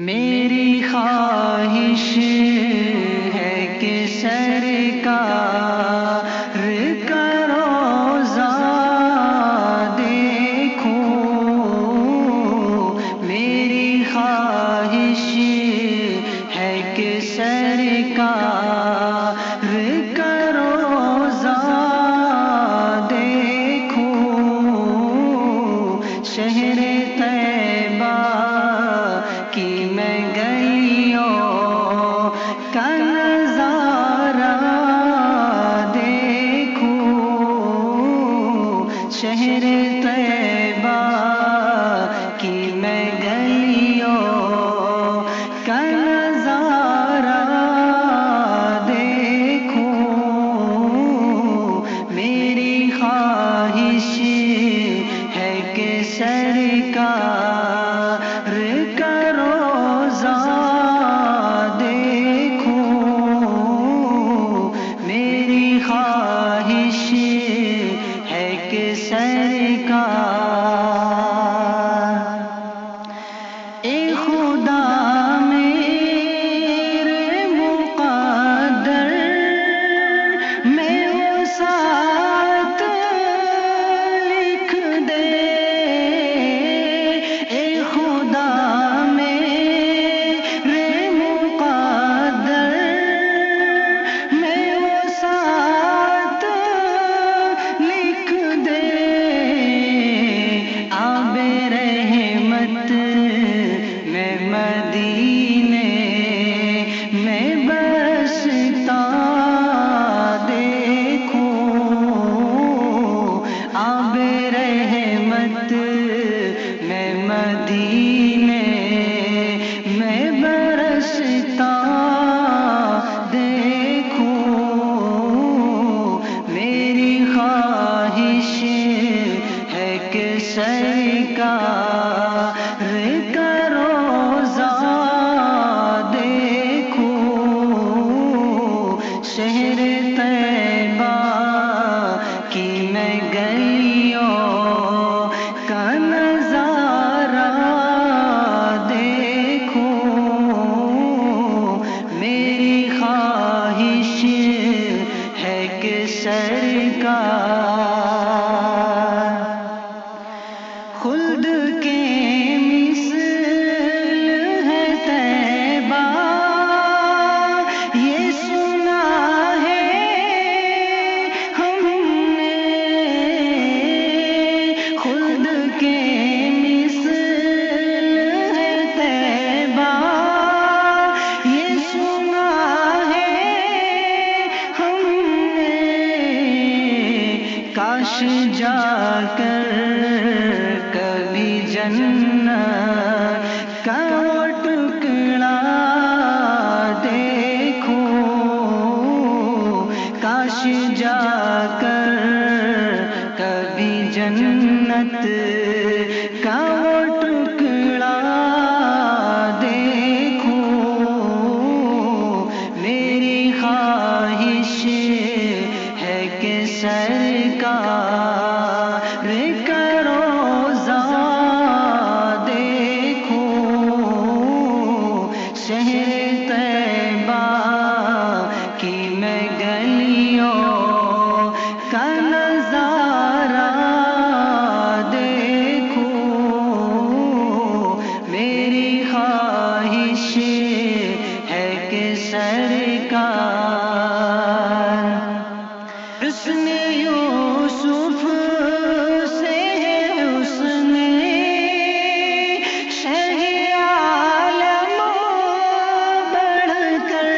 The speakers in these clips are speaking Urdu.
میری خواہش ہے کہ سرکار کا روضہ دیکھوں، میری خواہش ہے کہ سرکار کا روضہ دیکھوں، شہر طیبہ کی میں گلیوں کا نظارہ دیکھوں، شہر طیبہ کی میں گلیوں کا نظارہ دیکھوں، میری خواہش ہے کہ سرکار کا روضہ دیکھوں، میری خواہش ہے کہ سرکار اے خدا میرے مقدر میں وہ ساتھ لکھ دے، اے خدا میرے مقدر میں وہ ساتھ لکھ دے، آب رحمت میں مدینے میں بستا دیکھوں، آب رحمت میں مدینے میں برستا دیکھوں، میری خواہش ہے کہ سرکار کا روضہ دیکھوں، شہر طیبہ کی میں گلیوں کا نظارہ دیکھوں، میری خواہش ہے کہ سرکار خلد کے مثل ہے طیبہ، یہ سنا ہے ہم نے، خلد کے مثل ہے طیبہ، یہ سنا ہے ہم نے، کاش جا کر کبھی جنت کا وہ ٹکڑا دیکھوں، کاش جا کر کبھی جنت کا وہ ٹکڑا دیکھوں، میری خواہش ہے کہ سرکار کا روضہ دیکھوں، شہر طیبہ کی میں گلیوں کا نظارہ دیکھوں، میری خواہش ہے کہ سرکار حسن یوسف سے ہے حسن شہ عالم بڑھ کر،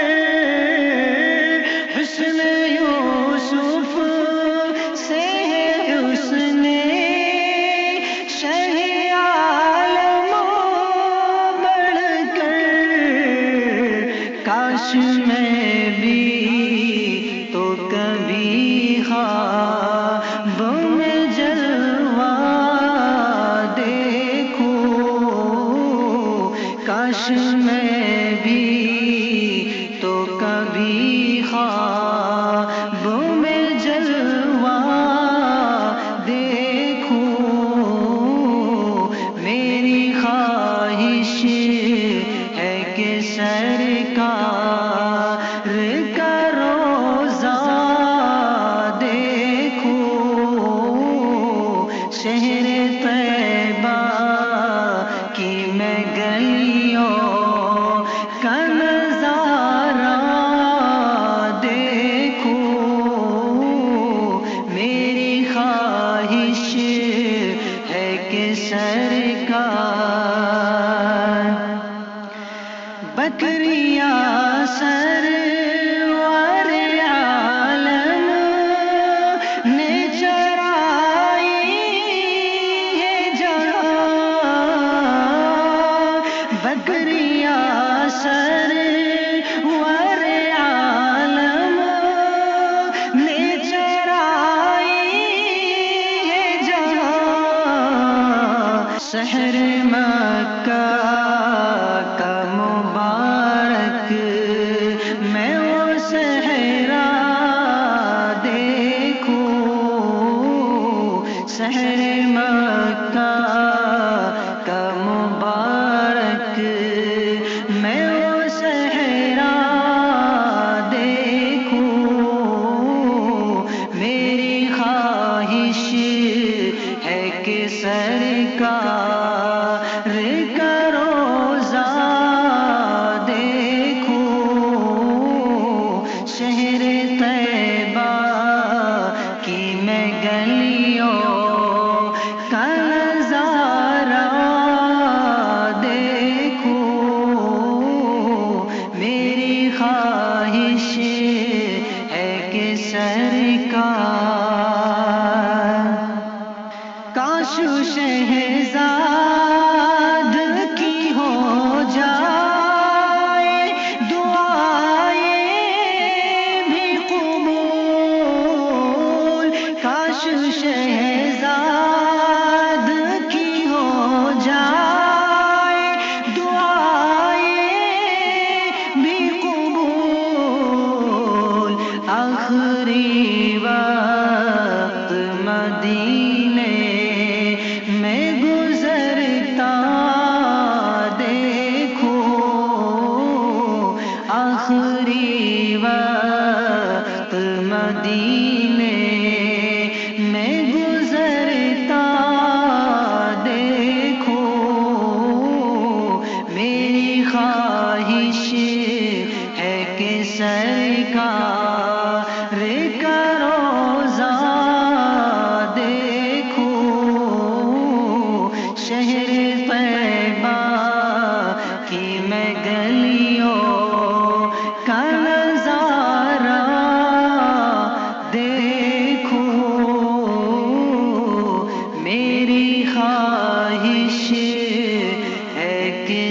حسن یوسف سے ہے حسن شہ عالم بڑھ کر، کاش میں بھی تو کبھی خواب میں جلوہ دیکھوں، کاش میں بھی تو کبھی خواب میں جلوہ دیکھوں، میری خواہش بکریاں سرور عالم نے چرائی ہے جہاں، بکریاں سرور عالم نے چرائی ہے جہاں، شہر مکہ کا مبارک میں وہ صحرا دیکھوں، شہر مکہ کا مبارک میں وہ صحرا دیکھوں، میری خواہش ہے کہ سرکار کا روضہ دیکھوں، شہر طیبہ کی میں گلیوں کا نظارہ دیکھوں، میری خواہش ہے کہ سرکار کاش شہزاد کی ہو جائے دعائیں بھی قبول، کاش شہزاد کی ہو جائے دعائیں بھی قبول، آخری وقت مدینے میں گزرتا دیکھوں، آخری وقت مدینے میں گزرتا دیکھوں، میری خواہش ہے کہ سرکار کا روضہ دیکھوں، شہر طیبہ کی میں گلیوں کا نظارہ دیکھوں، میری خواہش ہے کہ